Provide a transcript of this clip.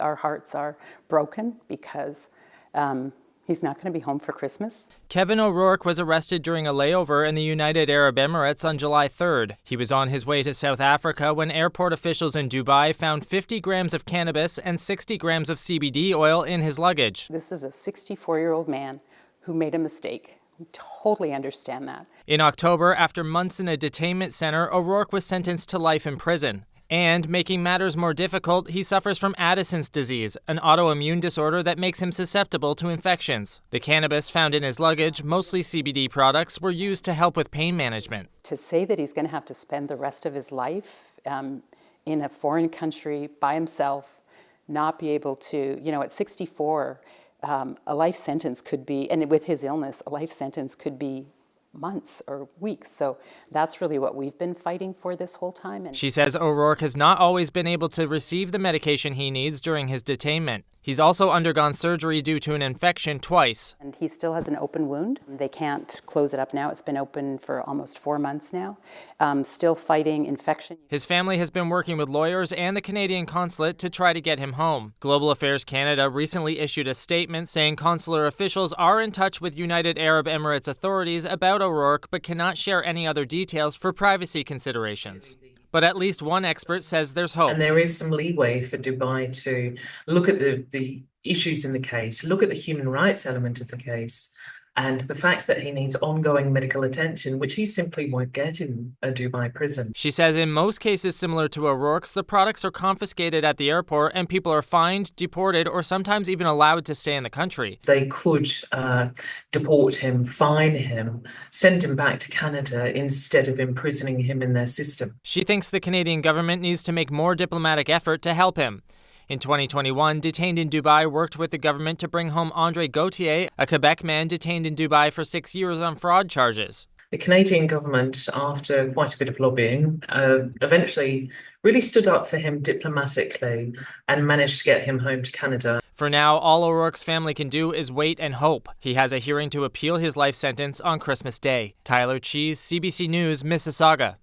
Our hearts are broken because he's not going to be home for Christmas. Kevin O'Rourke was arrested during a layover in the United Arab Emirates on July 3rd. He was on his way to South Africa when airport officials in Dubai found 50 grams of cannabis and 60 grams of CBD oil in his luggage. This is a 64-year-old man who made a mistake. I totally understand that. In October, after months in a detainment center, O'Rourke was sentenced to life in prison. And, making matters more difficult, he suffers from Addison's disease, an autoimmune disorder that makes him susceptible to infections. The cannabis found in his luggage, mostly CBD products, were used to help with pain management. To say that he's going to have to spend the rest of his life in a foreign country by himself, not be able to, at 64, a life sentence could be, and with his illness, a life sentence could be months or weeks. So that's really what we've been fighting for this whole time. She says O'Rourke has not always been able to receive the medication he needs during his detainment. He's also undergone surgery due to an infection twice. And he still has an open wound. They can't close it up now. It's been open for almost 4 months now. Still fighting infection. His family has been working with lawyers and the Canadian consulate to try to get him home. Global Affairs Canada recently issued a statement saying consular officials are in touch with United Arab Emirates authorities about O'Rourke but cannot share any other details for privacy considerations. But at least one expert says there's hope. And there is some leeway for Dubai to look at the issues in the case, look at the human rights element of the case, and the fact that he needs ongoing medical attention, which he simply won't get in a Dubai prison. She says in most cases similar to O'Rourke's, the products are confiscated at the airport and people are fined, deported, or sometimes even allowed to stay in the country. They could deport him, fine him, send him back to Canada instead of imprisoning him in their system. She thinks the Canadian government needs to make more diplomatic effort to help him. In 2021, detained in Dubai worked with the government to bring home Andre Gauthier, a Quebec man detained in Dubai for 6 years on fraud charges. The Canadian government, after quite a bit of lobbying, eventually really stood up for him diplomatically and managed to get him home to Canada. For now, all O'Rourke's family can do is wait and hope. He has a hearing to appeal his life sentence on Christmas Day. Tyler Cheese, CBC News, Mississauga.